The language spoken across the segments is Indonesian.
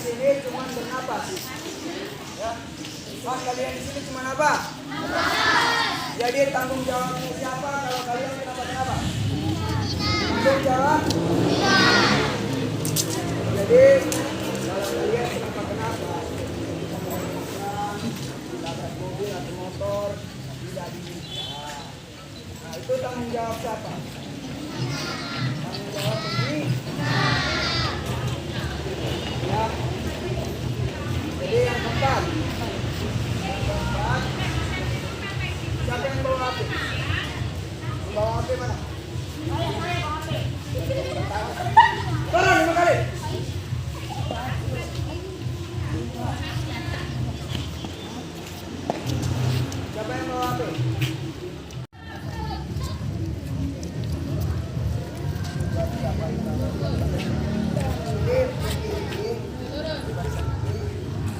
sini cuma bernapas. Ya. Mas, kalian di sini cuma apa? Jadi tanggung jawabnya siapa kalau kalian kenapa-kenapa? Tanggung jawab? Jadi kalau kalian kenapa-kenapa, tidak mobil atau motor, tidak diminta. Nah, itu tanggung jawab siapa? Tanggung jawab ini. Ya. Jadi yang keempat, siapa yang bawa HP? Bawa HP mana? Turun 5 kali. Siapa yang bawa HP?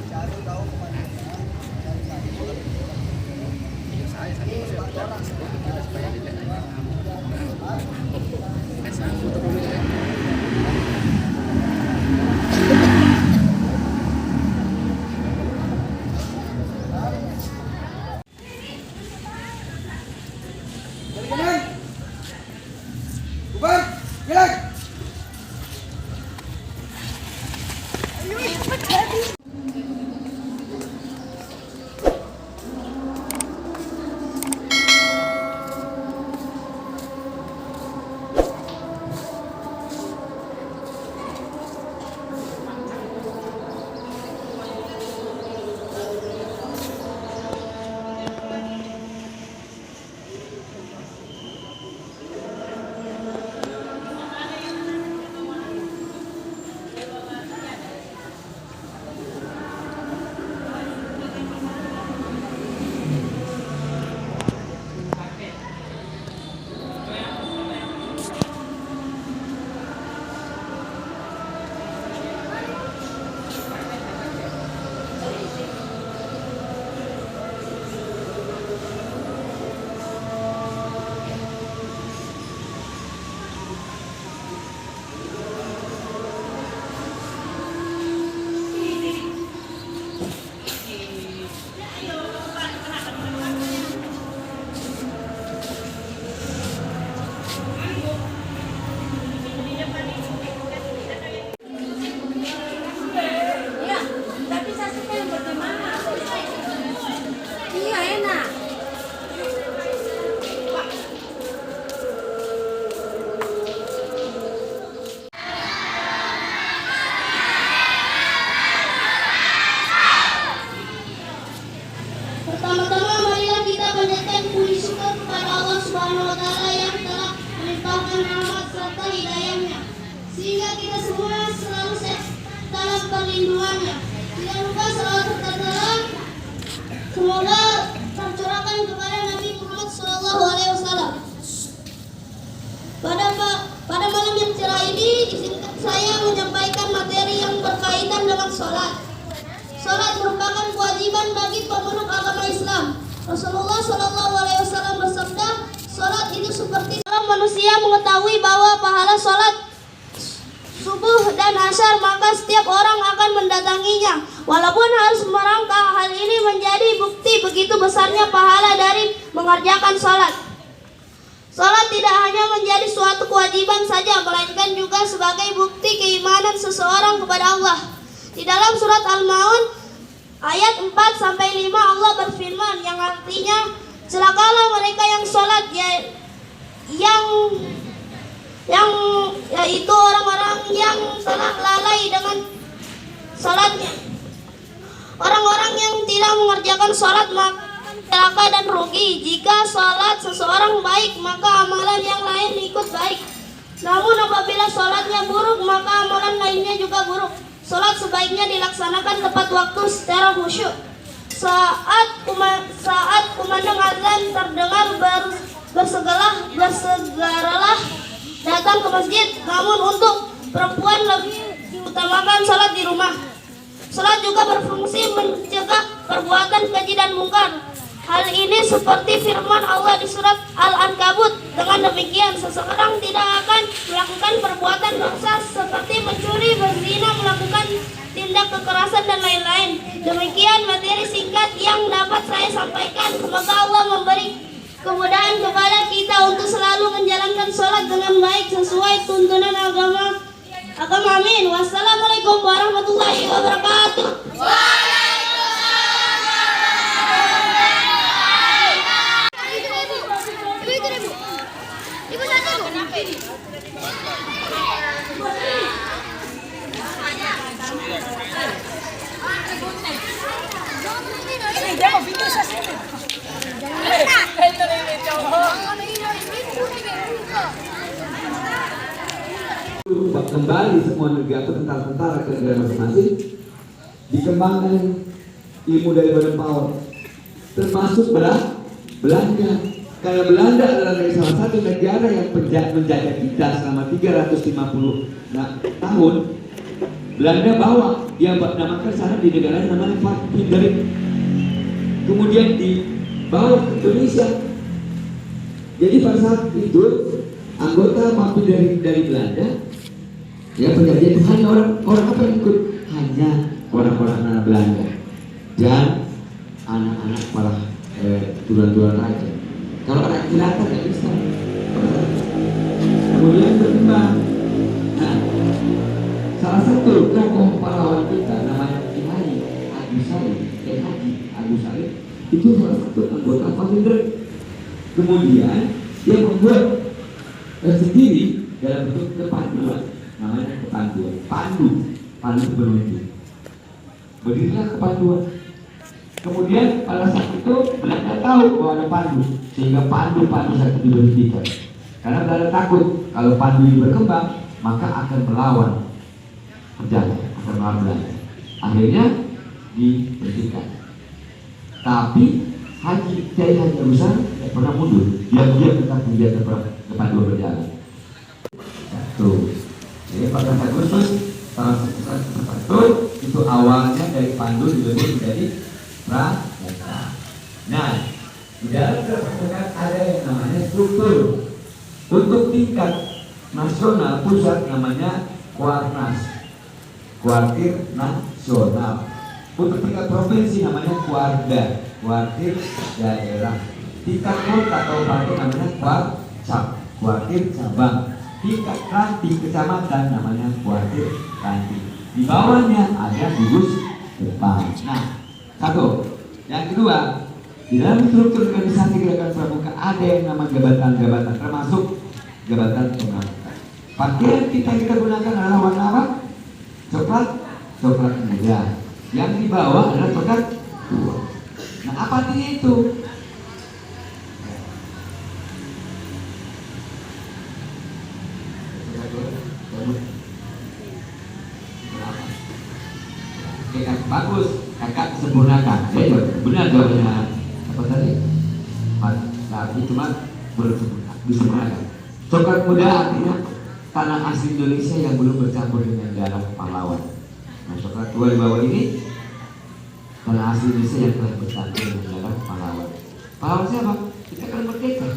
Cari tahu kemana. Bubar, bilang. Pertama-tama marilah kita panjatkan puji syukur kepada Allah Subhanahu wa taala yang telah melimpahkan rahmat serta hidayahnya sehingga kita semua selalu sehat dalam perlindungannya. Tidak lupa salawat serta salam semoga tercurahkan kepada Nabi Muhammad SAW. Pada malam yang cerah ini izinkan saya menyampaikan materi yang berkaitan dengan sholat. Salat merupakan kewajiban bagi pemeluk agama Islam. Rasulullah SAW bersabda, salat itu seperti kalau manusia mengetahui bahwa pahala salat subuh dan asar, maka setiap orang akan mendatanginya. Walaupun harus merangkak, hal ini menjadi bukti begitu besarnya pahala dari mengerjakan salat. Salat tidak hanya menjadi suatu kewajiban saja, melainkan juga sebagai bukti keimanan seseorang kepada Allah. Di dalam surat Al-Maun ayat 4-5 Allah berfirman yang artinya, celakalah mereka yang sholat yaitu orang-orang yang telah lalai dengan sholatnya. Orang-orang yang tidak mengerjakan sholat maka akan celaka dan rugi. Jika sholat seseorang baik, maka amalan yang lain ikut baik. Namun apabila sholatnya buruk, maka amalan lainnya juga buruk. Sholat sebaiknya dilaksanakan tepat waktu secara khusyuk. Saat kumandang azan terdengar, bersegeralah datang ke masjid. Namun untuk perempuan lebih diutamakan sholat di rumah. Sholat juga berfungsi mencegah perbuatan keji dan mungkar. Hal ini seperti firman Allah di surat Al-Ankabut. Dengan demikian, seseorang tidak akan melakukan perbuatan dosa seperti mencuri, berzina, melakukan tindak kekerasan, dan lain-lain. Demikian materi singkat yang dapat saya sampaikan. Semoga Allah memberi kemudahan kepada kita untuk selalu menjalankan sholat dengan baik sesuai tuntunan agama. Amin. Wassalamualaikum warahmatullahi wabarakatuh. Ibu satu. Kenapa ini? Kembali semua negara tentara-tentara ke negara masing-masing, dikembangkan ilmu dari Badan PAUD, termasuk Belanda. Karena Belanda adalah salah satu negara yang menjajah kita selama 350 tahun. Belanda bawa, dia namakan sana di negara yang namanya Hinderik. Kemudian dibawa ke Indonesia. Jadi pada saat itu anggota maupun dari Belanda, ya penjajah itu hanya orang apa yang ikut? Hanya orang-orang anak Belanda dan anak-anak para turunan raja. Kalau anak jelata nggak bisa. Kemudian berkembang. Nah, salah satu tokoh pahlawan kita namanya Kiai Agus Salim, Haji Agus Salim, itu salah satu anggota Hinderik. Kemudian dia membuat sendiri dalam bentuk kepanduan, namanya kepanduan. Pandu beruntung. Berdirilah kepanduan. Kemudian pada saat itu Belanda tahu bahwa ada pandu, sehingga pandu satu diberhentikan. Karena Belanda takut kalau pandu ini berkembang, maka akan melawan penjajah, akan melawan Belanda. Akhirnya diberhentikan. Tapi Kiai Haji Agus Salim tidak pernah mundur. Dia tetap menjaga kepanduan berjalan. Tuh. Jadi pada Agustus tahun 1941 itu awalnya dari pandu dibentuk menjadi Pramuka. Nah, di dalam perpustakaan ada yang namanya struktur. Untuk tingkat nasional pusat namanya Kuarnas, Kuartir Nasional. Untuk tingkat provinsi namanya Kuarda, Kuartir Daerah. Tingkat kota kabupaten namanya Kuarcap, Kuartir Cabang. Tingkat ranting kecamatan namanya Kuartir Ranting. Di bawahnya ada gugus depan. Nah, satu. Yang kedua, di dalam struktur organisasi Gerakan Pramuka ada yang namanya jabatan-jabatan, termasuk jabatan pengangkatan. Pakaian kita gunakan adalah warna apa? Coklat muda. Yang di bawah adalah coklat tua. Nah, apa artinya itu? Bagus, kakak sempurnakan. Benar jawabannya. Apa tadi? Tapi cuma disempurnakan. Coklat muda artinya tanah asli Indonesia yang belum bercampur dengan darah pahlawan. Nah, coklat tua di bawah ini tanah asli Indonesia yang telah bercampur dengan darah pahlawan. Pahlawan siapa? Kita kan merdeka.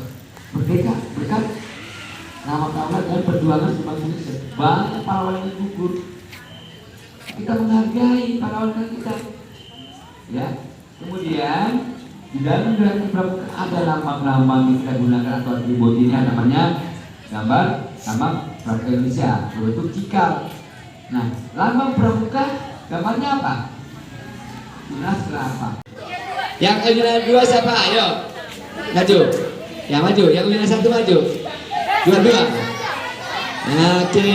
Merdeka berkat nama pahlawan dan perjuangan sebangsa Indonesia. Banyak pahlawan yang gugur. Kita menghargai pahlawan kita, ya. Kemudian di dalam Gerakan Pramuka ada lambang-lambang yang kita gunakan atau atribut ini namanya gambar lambang Pramuka Indonesia berbentuk cikal. Nah, lambang Pramuka gambarnya apa? Tunas kelapa. Yang eliminasi dua siapa? Ayo, maju. Yang maju. Yang eliminasi satu maju. Dua-dua. Oke.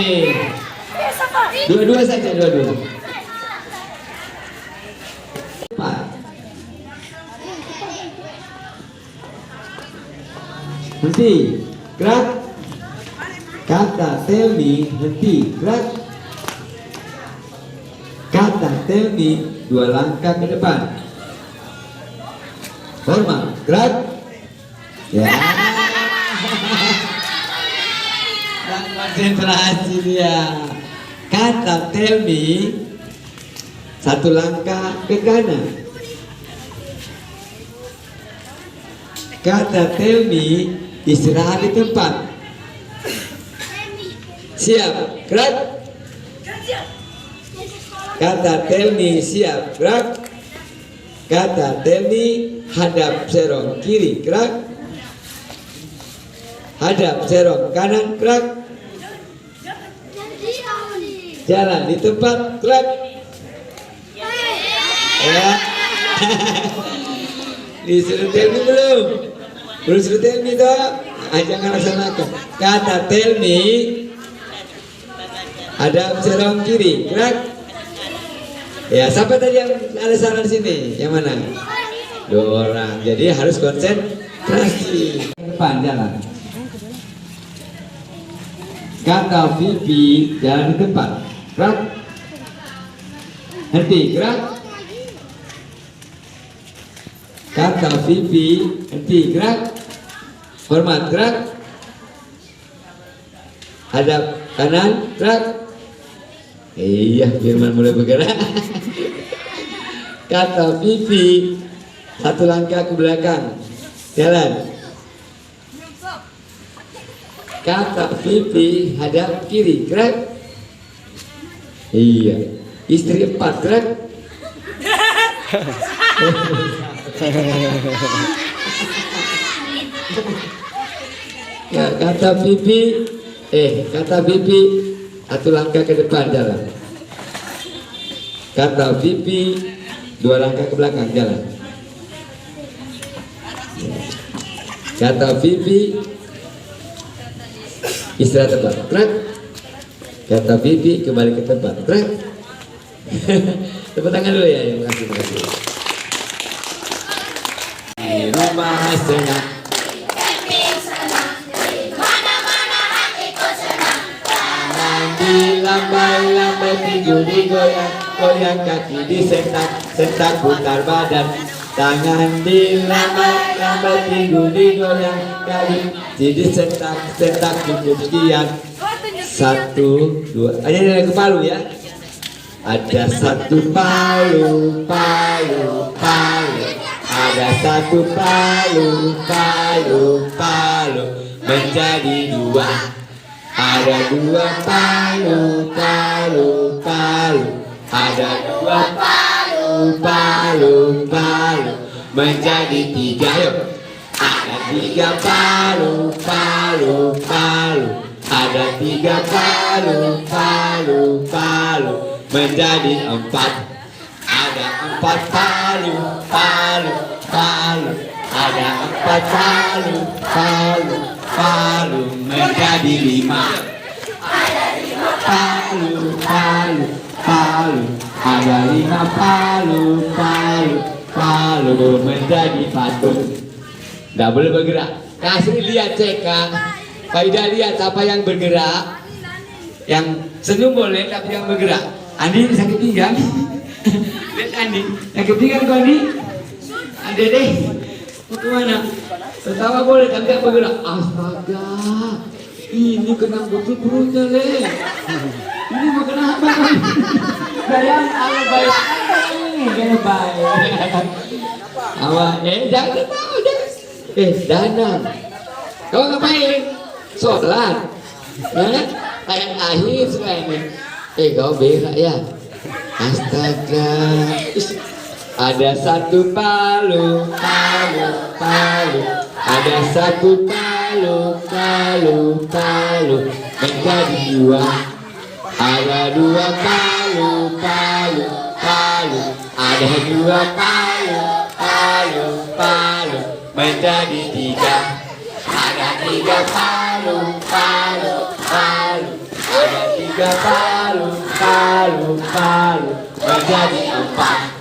Dua-dua saja, dua-dua. Henti, gerak. Kata tell me, henti, gerak. Kata tell me, 2 langkah ke depan. Hormat, gerak. Ya. Dan konsentrasi dia. Kata tell me, 1 langkah ke kanan. Kata tell me, istirahat di tempat. Siap, gerak. Kata tell me siap gerak. Kata tell me hadap serong kiri gerak. Hadap serong kanan gerak. Jalan di tempat gerak. Ya. Disuruh tell me belum? Belum suruh tell me toh? Jangan laksanakan. Kata tell me hadap serong kiri gerak. Ya, siapa tadi yang ada saran sini? Yang mana? 2 orang. Jadi harus konsentrasi. Depan jalan. Kata Vivi jalan di tempat. Gerak. Henti, gerak. Kata Vivi henti, gerak. Hormat, gerak. Hadap kanan, gerak. Iya, Firman mulai bergerak. Kata Vivi 1 langkah ke belakang. Jalan. Kata Vivi hadap kiri, gerak. Iya. Istri 4, gerak. Ya, kata Vivi kata Vivi 1 langkah ke depan, jalan. Kata Vivi 2 langkah ke belakang, jalan. Kata Vivi istirahat tempat, gerak. Kata Vivi kembali ke tempat, gerak. Tepuk tangan dulu ya, terima kasih. Di rumah senang. Lambai-lambai tidur digoyang, goyang kaki disentak putar badan. Tangan dilambai-lambai tidur digoyang, kaki disentak cukup sekian. 1, 2, ada lagu Palu ya. Ada 1 palu. Ada 1 palu menjadi 2. Ada 2 palu. Ada 2 palu menjadi 3. Yuk. Ada 3 palu. Ada 3 palu menjadi 4. Ada 4 palu. Ada 4 palu menjadi 5. Ada 5 palu. Ada 5 palu menjadi patung. Tidak boleh bergerak. Kasih lihat CK. Faidah lihat apa yang bergerak. Yang senyum boleh tapi yang bergerak. Andi sakit pinggang. Lihat Andi. Sakit pinggang kau Andi. Ade deh. Mau kemana? Tertawa boleh tapi tidak bergerak. Astaga. Ini kena betul perutnya Le. Ini mau kena apa? Bayang ala baik. Ini baik. Awak jangan tahu jangan. Danang. Kau ngapain? Sholat. Kayak akhir sekarang ini. Kau berak ya. Astaga. Ada 1 palu. Ada 1 palu menjadi 2. Ada 2 palu. Ada 2 palu menjadi 3. Ada 3 palu. Ada 3 palu menjadi 4.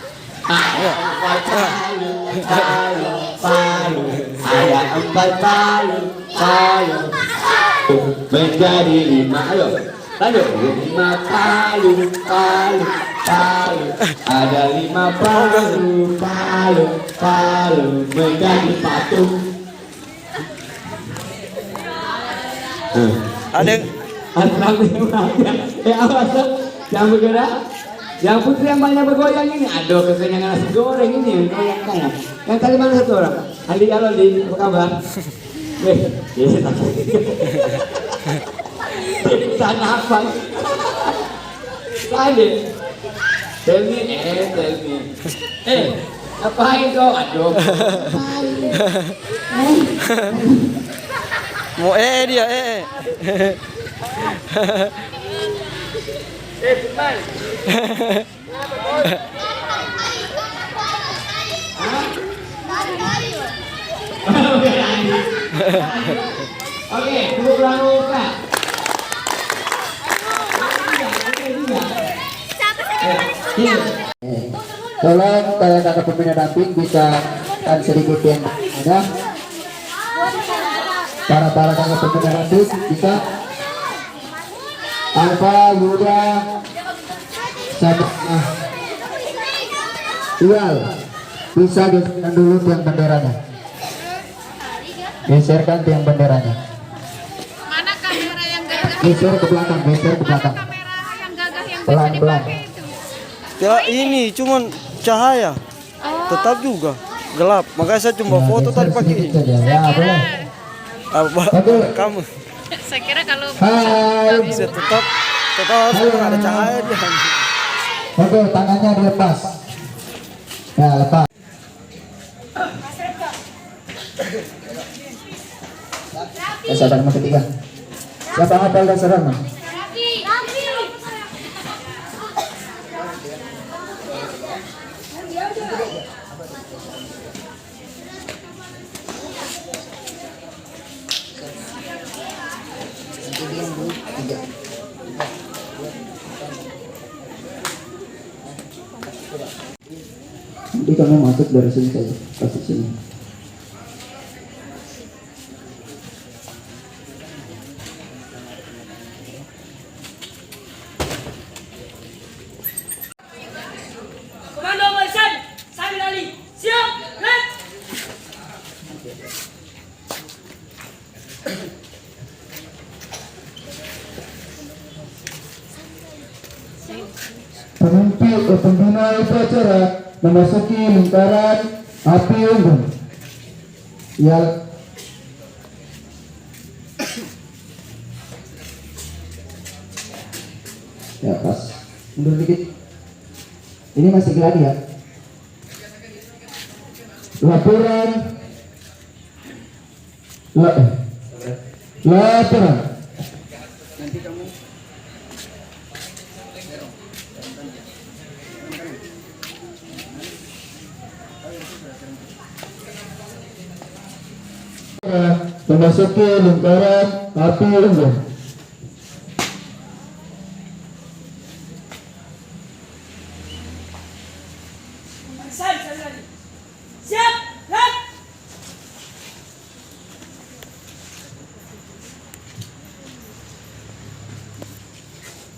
Ada 4 palu. Ada 4 palu menjadi 5. Ayo, lanjut. 5 palu. Ada 5 palu menjadi patung. Ada awas jangan bergerak. Yang putri yang banyak bergoyang ini. Aduh, kekenyangan nasi goreng ini goyang. Yang tadi mana 1 orang? Andi Aloli, apa kabar? Sana apa? Tadi Tell me. Ngapain kau? Aduh. Mau dia Oke, dulu pramuka. Tolong kalian kakak pembina damping bisa kan sedikit yang ada. Para kakak pembina damping bisa. Alfa, Yuda, sama Iwal bisa geserkan dulu tiang benderanya. Geserkan tiang benderanya. Mana kamera yang gagah? Geser ke belakang. Kamera yang gagah yang bisa Pelan-pelan. dipakai itu. ya ini cuman cahaya tetap juga gelap, makanya saya cuma foto tadi pakai ini. Ya, boleh. Kamu Saya kira kalau Hai. bisa tetap harus ada cahaya dia. Oke, tangannya dilepas. Ya, lepas. Dasar nomor ketiga. Siapa hafal dasar nomor? Nanti kamu masuk dari sini saja, kasih sini. Komando Marsan, Samir Ali, siap, let's. Pembina upacara memasuki lingkaran api unggun. Ya. Ya, pas. Mundur dikit. Ini masih geladi ya. Laporan. Laporan. Memasuki lingkaran api unggun. Marsan, Samir Ali, siap, let's.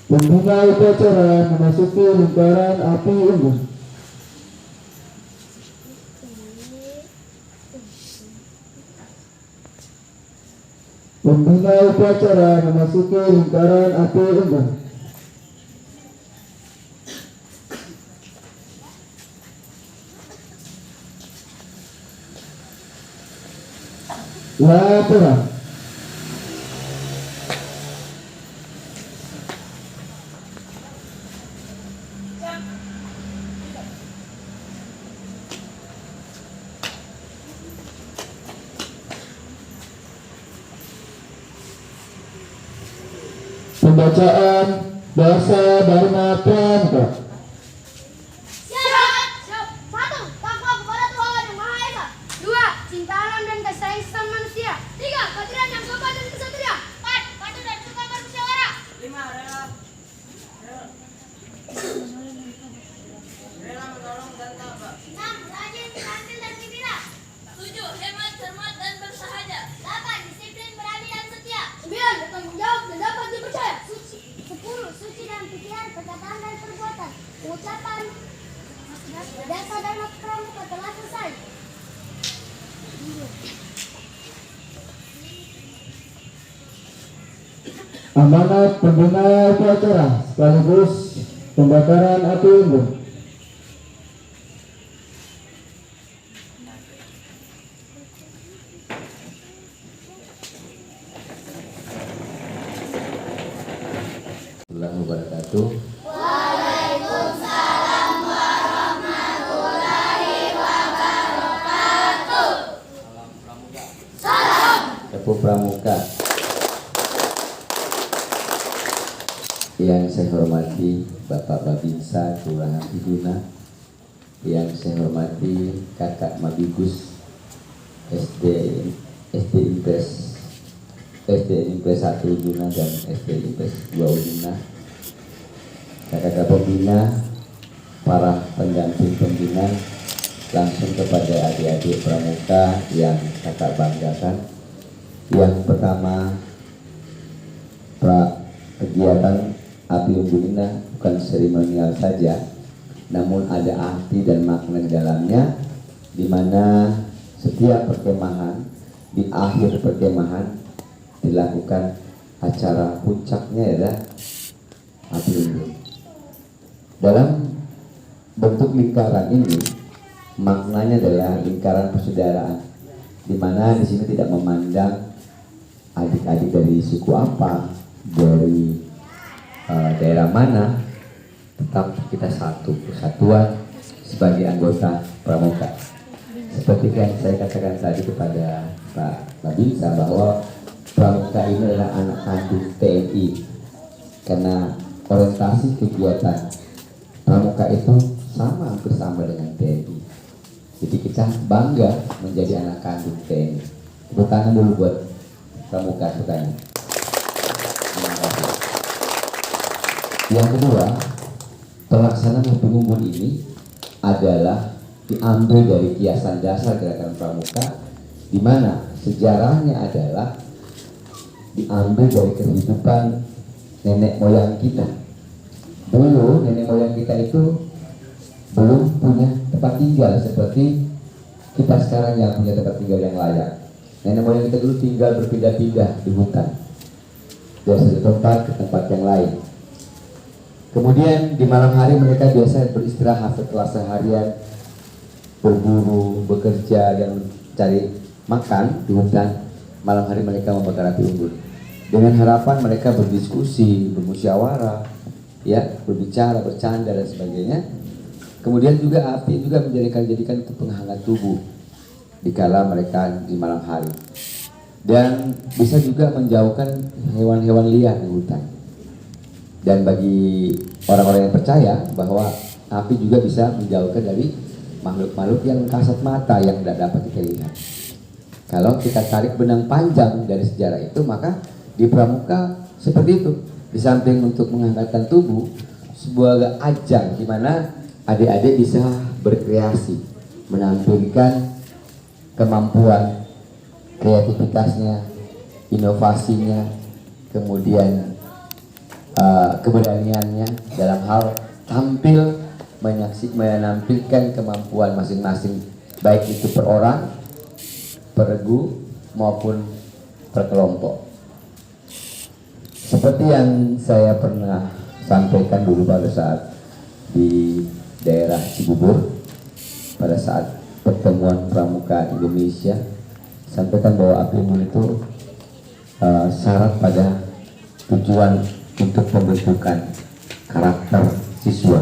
Pembina upacara memasuki lingkaran api unggun. Pembina upacara memasuki lingkaran api unggun. Laporan. Pembacaan Dasa Dharma Pramuka. Siap. Satu, takwa kepada Tuhan Yang Maha Esa. Dua, cinta alam dan kasih sayang sesama manusia. Tiga, keadilan yang sopan dan kesatria. Empat, patuh dan suka bermusyawarah. 5, rela menolong dan tabah. 6, rajin, terampil dan gembira. 7, hemat, cermat dan bersahaja. 8, disiplin, berani dan setia. 9, bertanggung jawab dan dapat dipercaya. 10, suci dalam pikiran, perkataan dan perbuatan. Ucapan Dasa Dharma Pramuka telah selesai. Amanat pembina upacara sekaligus pembakaran api unggun. Assalamualaikum warahmatullahi wabarakatuh. Waalaikumsalam yang saya hormati Bapak Babinsa Kelurahan Tiduna, yang saya hormati Kakak Mabigus SD Impres 1 Uduna dan SD Impres 2 Uduna, kakak-kakak pembina, para pendamping pembina, langsung kepada adik-adik pramuka yang kakak banggakan. Yang pertama, kegiatan api unggun ini bukan seremonial saja, namun ada arti dan makna di dalamnya, di mana setiap perkemahan, di akhir perkemahan dilakukan acara puncaknya adalah api unggun. Dalam bentuk lingkaran ini, maknanya adalah lingkaran persaudaraan, di mana di sini tidak memandang adik-adik dari suku apa, dari daerah mana, tetap kita satu kesatuan sebagai anggota pramuka. Seperti yang saya katakan tadi kepada Pak Babinsa bahwa pramuka ini adalah anak kandung TNI, karena orientasi kegiatan pramuka itu hampir sama dengan TNI. Jadi kita bangga menjadi anak kandung TNI. Tepuk tangan dulu buat pramuka sekalian. Yang kedua, pelaksanaan api unggun ini adalah diambil dari kiasan dasar gerakan pramuka, di mana sejarahnya adalah diambil dari kehidupan nenek moyang kita. Dulu nenek moyang kita itu belum punya tempat tinggal seperti kita sekarang yang punya tempat tinggal yang layak. Nenek moyang kita dulu tinggal berpindah-pindah di hutan, dari satu tempat ke tempat yang lain. Kemudian di malam hari mereka biasa beristirahat setelah seharian berburu, bekerja, dan cari makan di hutan. Malam hari mereka membakar api unggun dengan harapan mereka berdiskusi, bermusyawarah, ya, berbicara, bercanda dan sebagainya. Kemudian juga api juga menjadikan itu penghangat tubuh dikala mereka di malam hari, dan bisa juga menjauhkan hewan-hewan liar di hutan. Dan bagi orang-orang yang percaya bahwa api juga bisa menjauhkan dari makhluk-makhluk yang kasat mata yang tidak dapat kita lihat. Kalau kita tarik benang panjang dari sejarah itu, maka di pramuka seperti itu. Di samping untuk menghangatkan tubuh, sebuah ajang di mana adik-adik bisa berkreasi, menampilkan kemampuan, kreativitasnya, inovasinya, kemudian keberaniannya dalam hal tampil menampilkan kemampuan masing-masing, baik itu per orang, per regu, maupun per kelompok. Seperti yang saya pernah sampaikan dulu pada saat di daerah Cibubur, pada saat pertemuan pramuka Indonesia, sampaikan bahwa api unggun itu syarat pada tujuan untuk pembentukan karakter siswa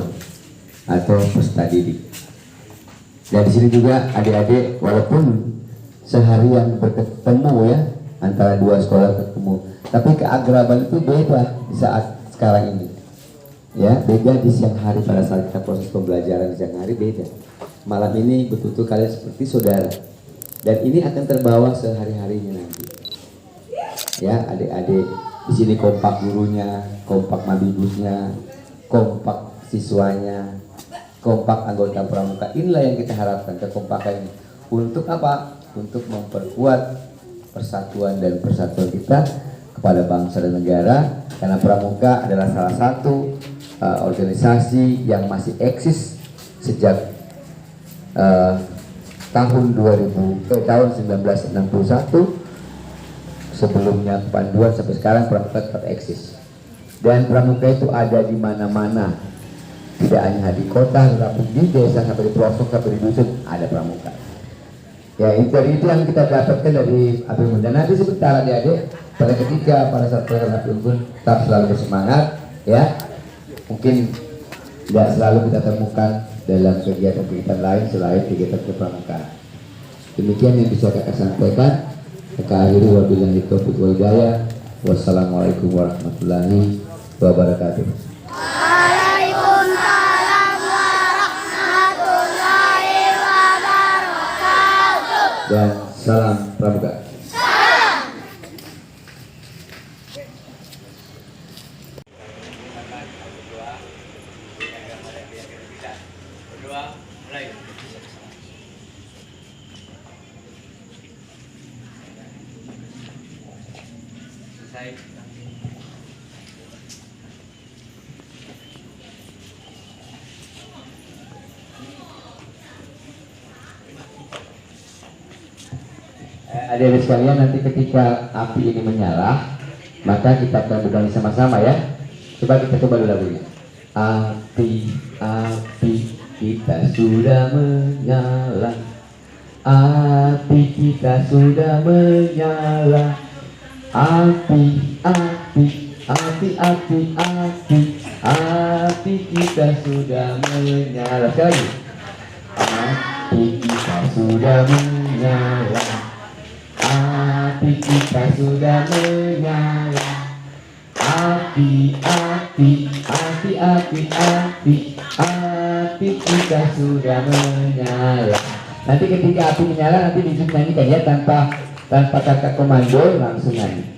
atau peserta didik. Dan di sini juga adik-adik walaupun seharian bertemu ya, antara dua sekolah ketemu, tapi keagraban itu beda di saat sekarang ini. Ya, beda di siang hari pada saat kita proses pembelajaran di siang hari beda. Malam ini betul-betul kalian seperti saudara. Dan ini akan terbawa sehari-harinya nanti. Ya, adik-adik di sini kompak gurunya, kompak mabigusnya, kompak siswanya, kompak anggota pramuka. Inilah yang kita harapkan, kekompakan ini. Untuk apa? Untuk memperkuat persatuan dan persatuan kita kepada bangsa dan negara. Karena pramuka adalah salah satu organisasi yang masih eksis sejak tahun 1961. Sebelumnya panduan sampai sekarang pramuka tetap eksis, dan pramuka itu ada di mana-mana, tidak hanya di kota, tetapi di desa sampai di pelosok sampai di dusun ada pramuka. Ya, itu yang kita dapatkan dari api unggun. Dan nanti sebentar adik-adik, pada saat pelaksanaan api unggun tetap selalu bersemangat, ya. Mungkin tidak selalu kita temukan dalam kegiatan-kegiatan lain selain kegiatan kepramukaan. Demikian yang bisa kakak sampaikan. Kakak akhiri wabillahi taufiq wal hidayah. Wassalamualaikum warahmatullahi wabarakatuh. Waalaikumsalam warahmatullahi wabarakatuh. Dan salam pramuka. Adik-adik sekalian, nanti ketika api ini menyala, maka kita akan bernyanyi sama-sama ya. Coba kita coba dulu lagunya. Api, api, kita sudah menyala. Api kita sudah menyala. Api, api, api, api, api, api kita sudah menyala. Sekali lagi. Api kita sudah menyala. Api kita sudah menyala. Api, api, api, api, api, api kita sudah menyala. Nanti ketika api menyala, nanti nyanyikan ya, tanpa kata komando, langsung nyanyi.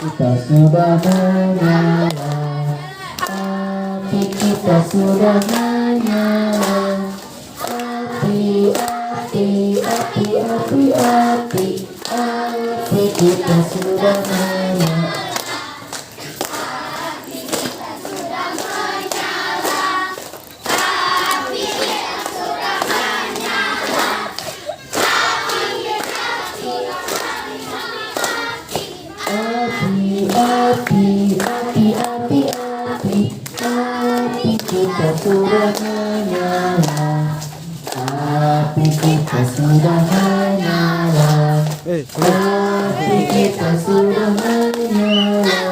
Kita sudah menyala, api kita sudah menyala. Api, api, api, api, api, api kita sudah menyala. Api, api, api, api, api kita sudah menyala. Api kita sudah menyala. Api kita sudah menyala.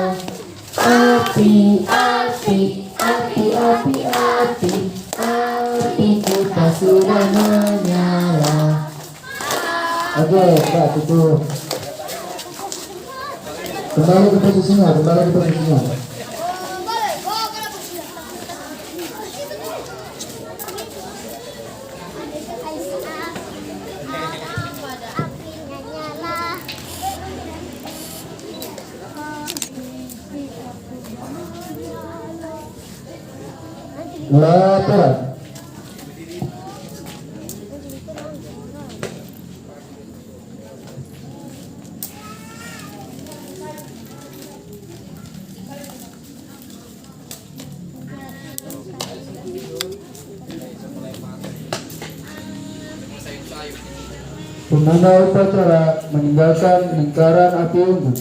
Api, api, api, api, api, api kita sudah menyala. Oke, Pak, tutup. Kembali ke posisinya, kembali ke posisinya. Laporan. Pemandu upacara meninggalkan lingkaran api unggun.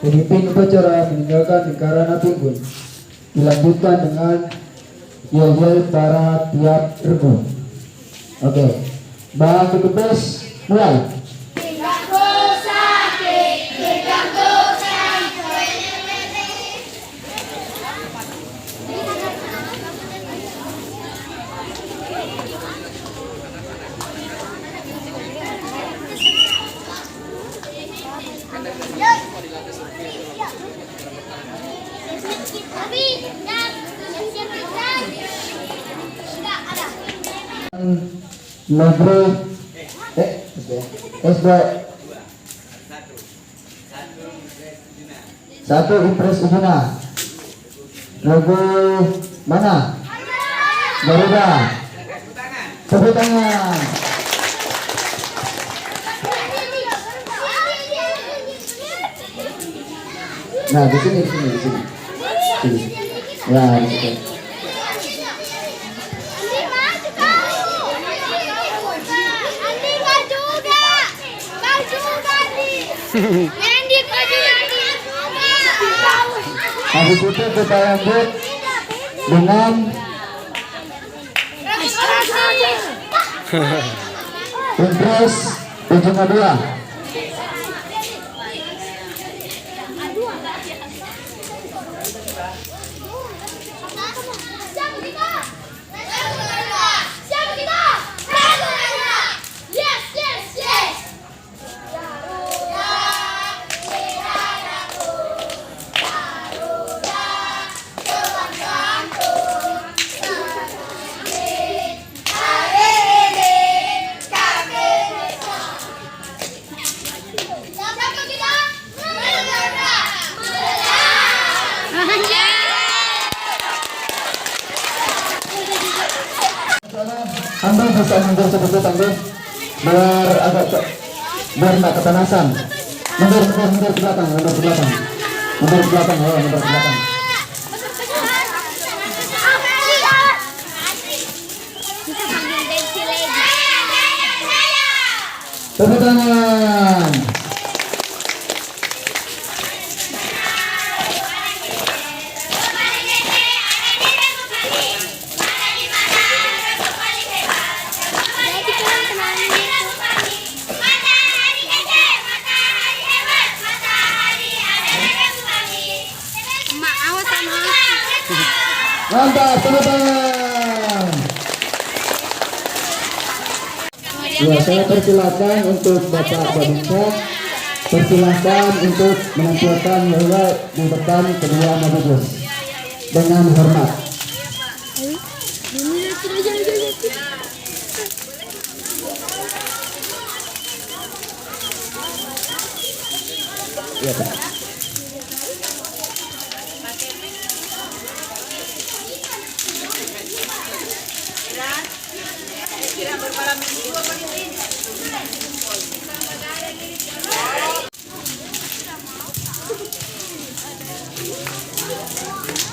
Pemimpin upacara meninggalkan lingkaran api unggun. Dilanjutkan dengan yel-yel para tiap regu. Oke, Bang Kepes mulai. Negeri SD 1 Impres Ujuna. Logo mana? Garuda. Tepuk tangan. Nah, di sini. Sini. Ya, di situ. Habis itu kita lanjut dengan Impres ujung kedua. Ambil bisa mundur sedikit ambil biar nggak ketanasan. Mundur ke belakang, mundur ke belakang, mundur ke belakang. Tepuk tangan. Mantap, tepuk tangan. Ya, saya persilakan untuk Bapak Babinsa, persilakan untuk menampilkan bahwa di depan kedua mabes dengan hormat. Ya, Pak.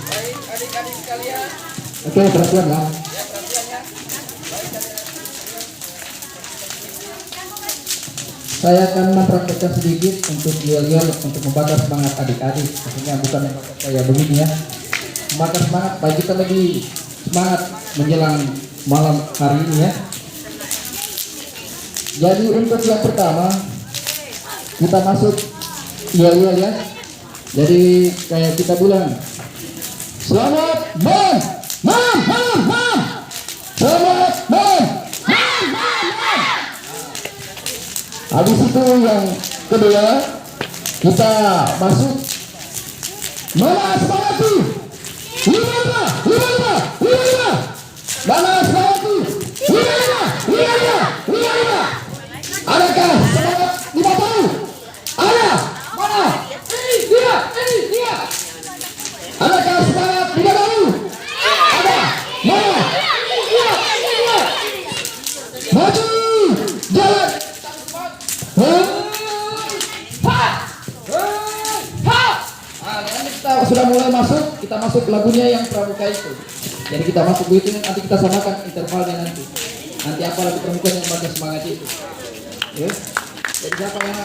Baik, adik-adik sekalian. Oke, perhatian ya. Saya akan mempraktekkan sedikit untuk yel-yel untuk membakar semangat adik-adik. Maksudnya bukan membakar saya begini ya. Membakar semangat, baik kita lebih semangat menjelang malam hari ini ya. Jadi untuk yang pertama kita masuk yel-yel ya. Jadi kayak kita bilang selamat mam. Selamat mam. Habis itu yang kedua kita masuk mana sepatu. Lima. Mana sepatu. Lima. Adakah semangat 5 tahun? Ada. Mana? Iya. Adakah semangat 3 tahun? Ada. Mana? Maju. Jalan. Kita sudah mulai masuk, kita masuk lagunya yang pramuka itu. Jadi kita masuk begitu, nanti kita samakan intervalnya nanti. Nanti apa lagu pramuka yang bakal semangat itu. Ya. Jadi siapa yang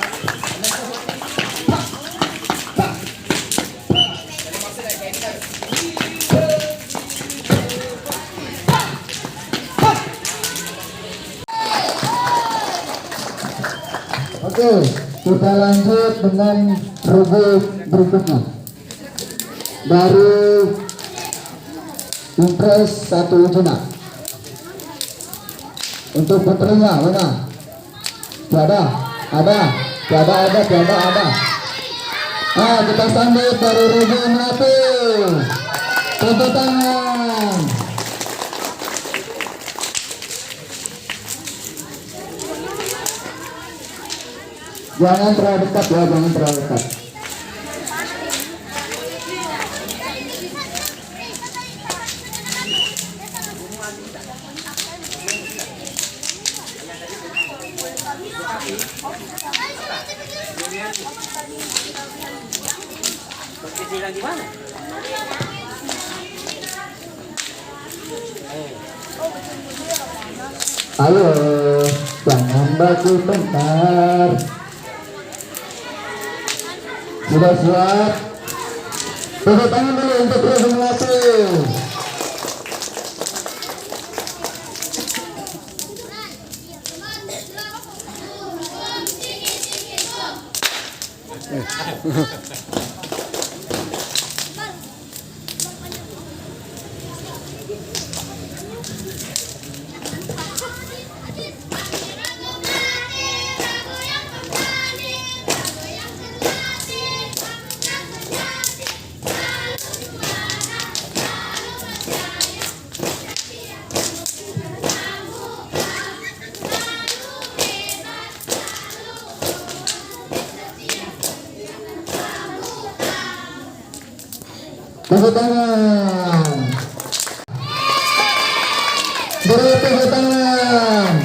Oke, kita lanjut dengan rubrik berikutnya. Baru Impres 1 Juna. Untuk putrinya mana? Tiada. Kita sambut dari Ruby Melati. Tepuk tangan. Jangan terlalu dekat ya, jangan terlalu dekat. Ayo, jangan baku bentar. Sudah siap? Tepuk tangan dulu untuk regenerasi. Tepuk tangan. Beri tepuk tangan.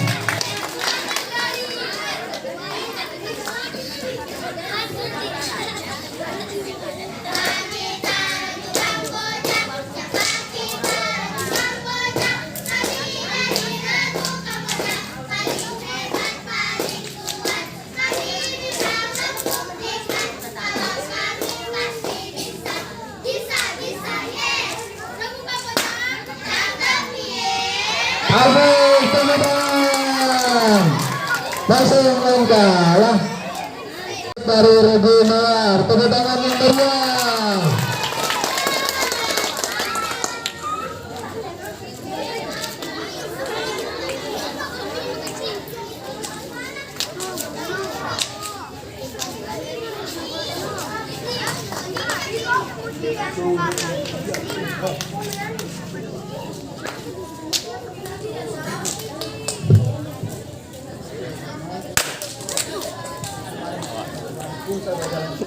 Habis teman-teman. Masih yang lain kalah. Dari Reginar, tepuk tangan yang meriah.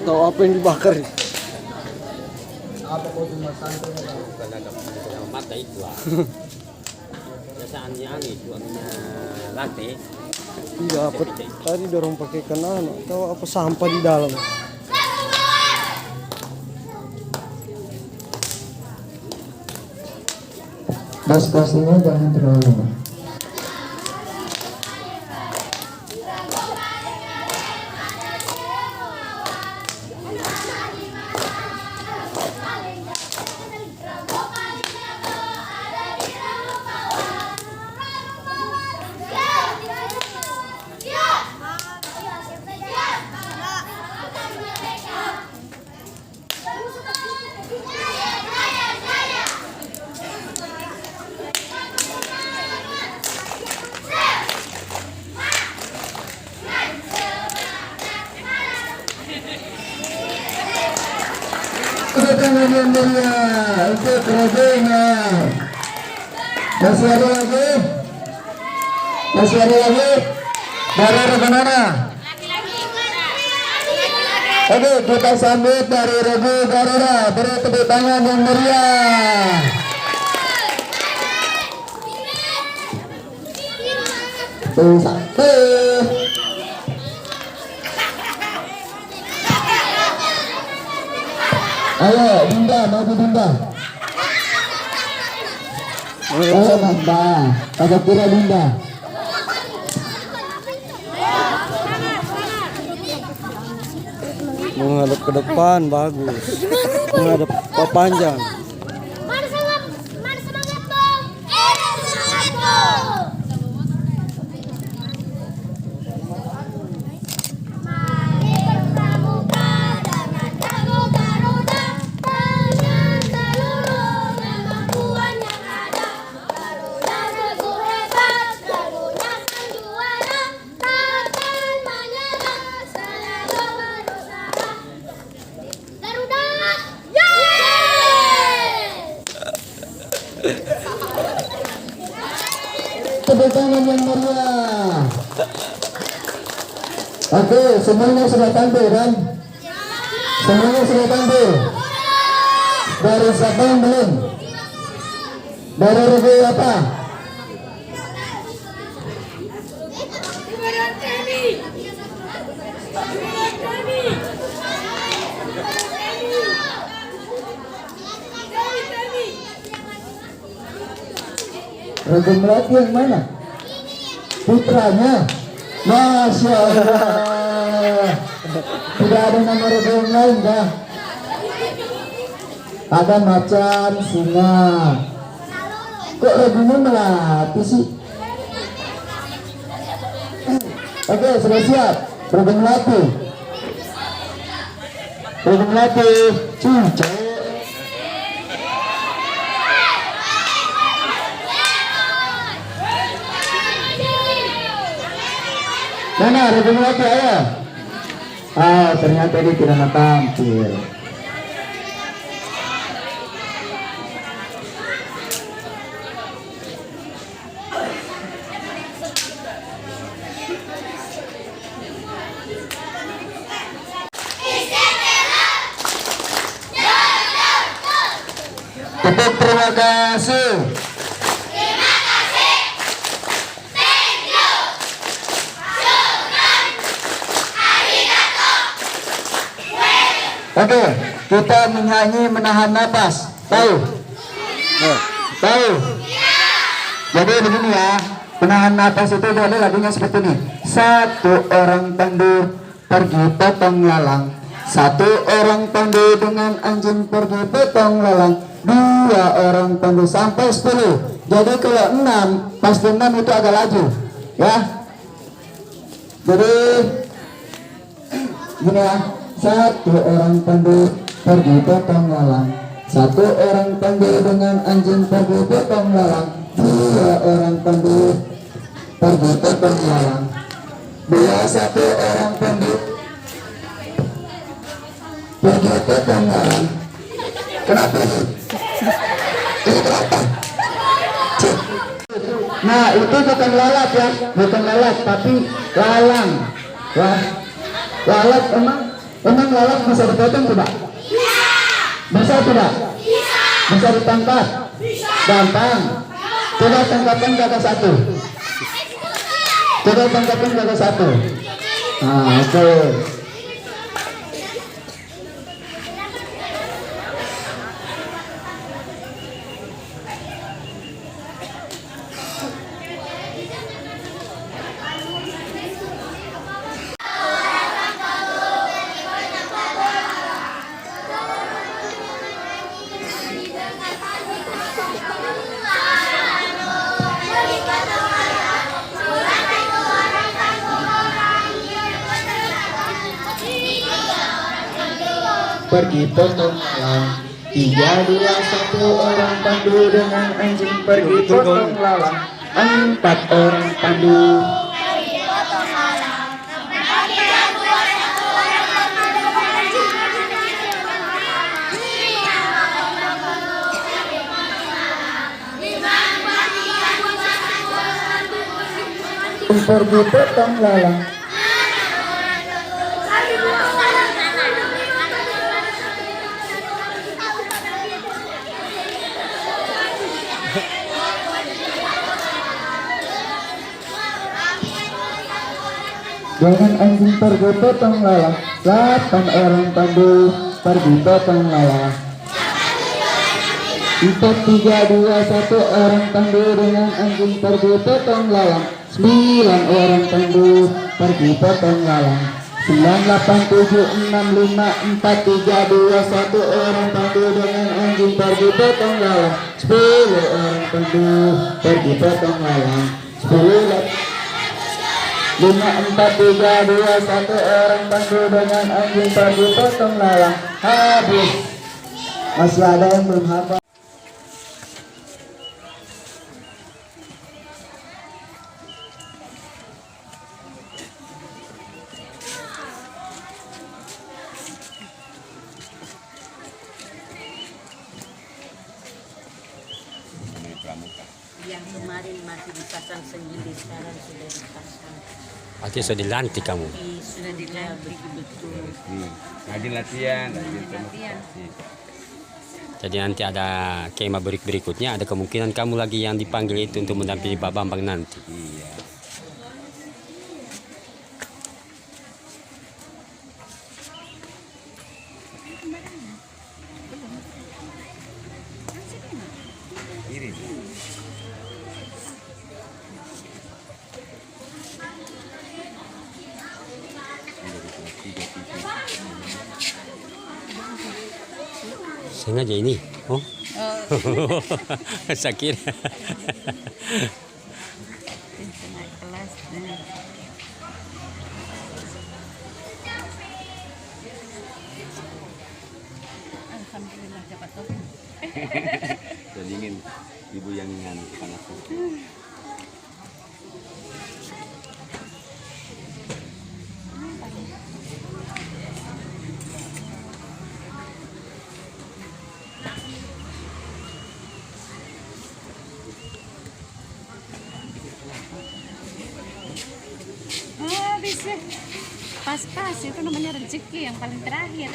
Tahu apa yang dibakar? Apa kau cuma santai? Mata itu lah. Biasaannya itu lantai. Iya, apa tadi dorong pakai kanan, tahu apa sampah di dalam. Bas-basnya jangan terlalu lama. Tangan yang mulia untuk Reginar. Masih ada lagi? Masih ada lagi? Dari Regenana. Oke, kita sambut dari Regi Garera. Beri tepuk tangan yang meriah. Satu. Ayo, Dinda, maju Dinda. Ayo, Dinda. Agak kira Dinda. Menghadap ke depan bagus. Menghadap panjang. Mana semangat dong? Semangat dong. Mari berpramuka dengan jago Garuda, dengan seluruh kemampuan yang ada. Garuda regu hebat, regunya sang juara, takkan menyerah, selalu berusaha. Garuda, Tepuk tangan yang meriah. Oke, semuanya sudah tampil kan? Semuanya sudah tampil. Dari siapa yang belum? Dari Regi apa? Raja Melati yang mana? Putranya. Masya Allah. Tidak ada nama raja yang lain dah. Ada macan, singa. Kok Raja Melati sih? Oke, sudah siap. Raja Melati. Raja Melati. Cucu. Mana Raja Melati ayah? Ah, ternyata dia tidak mau tampil. Tepuk terima kasih. Oke, kita menyanyi menahan napas. Tahu? Tahu? Jadi begini ya, menahan napas itu ada lagunya seperti ini. Satu orang pandu pergi potong lalang. Satu orang pandu dengan anjing pergi potong lalang. Dua orang pandu sampai 10. Jadi kalau 6, pasti 6 itu agak laju. Ya. Jadi gini ya. Satu orang pandu pergi potong lalang. Satu orang pandu dengan anjing pergi potong lalang. Dua orang pandu pergi potong lalang. Satu orang pandu pergi potong lalang. Kenapa? Nah, itu bukan lalat ya, bukan lalat, tapi lalang. Wah, lalat emang lalat bisa dipotong tidak? Bisa tidak? Bisa ditangkap? Gampang. Coba tangkapkan kakak satu. Coba tangkapkan kakak satu. Nah, oke. Pergi potong lalang. 3, 2, 1 orang pandu dengan anjing pergi potong lalang. 4 orang pandu pergi potong lalang. 3, 2, 1 orang pandu dengan anjing pergi potong lalang. 5 orang pandu pergi potong lalang. 5, 4, 3, 2, 1 orang pandu pergi potong lalang. Dengan anjing pergi potong lalang. 8 orang pandu pergi potong lalang. 4, 3, 2, 1 orang pandu dengan anjing pergi potong lalang. 9 orang pandu pergi potong lalang. 9, 8, 7, 6, 5, 4, 3, 2, 1 orang pandu dengan anjing pergi potong lalang. 10 orang pandu pergi potong lalang. 10, 5, 4, 3, 2, 1 orang pandu dengan anjing pergi potong lalang. Habis. Masih ada yang belum hafal? Yang kemarin masih dipasang sendiri, sekarang sudah dipasang. Artinya sudah dilantik kamu. Sudah dilantik betul. Rajin latihan, Jadi nanti ada kema berikutnya, ada kemungkinan kamu lagi yang dipanggil itu untuk mendampingi Pak Bambang nanti. Iya. Sengaja ini? Oh. Sakit. Naik kelas. Alhamdulillah dapat topi. Dingin. Ibu yang ngantuk panas. Oh bisa. Pas-pas itu namanya rezeki yang paling terakhir.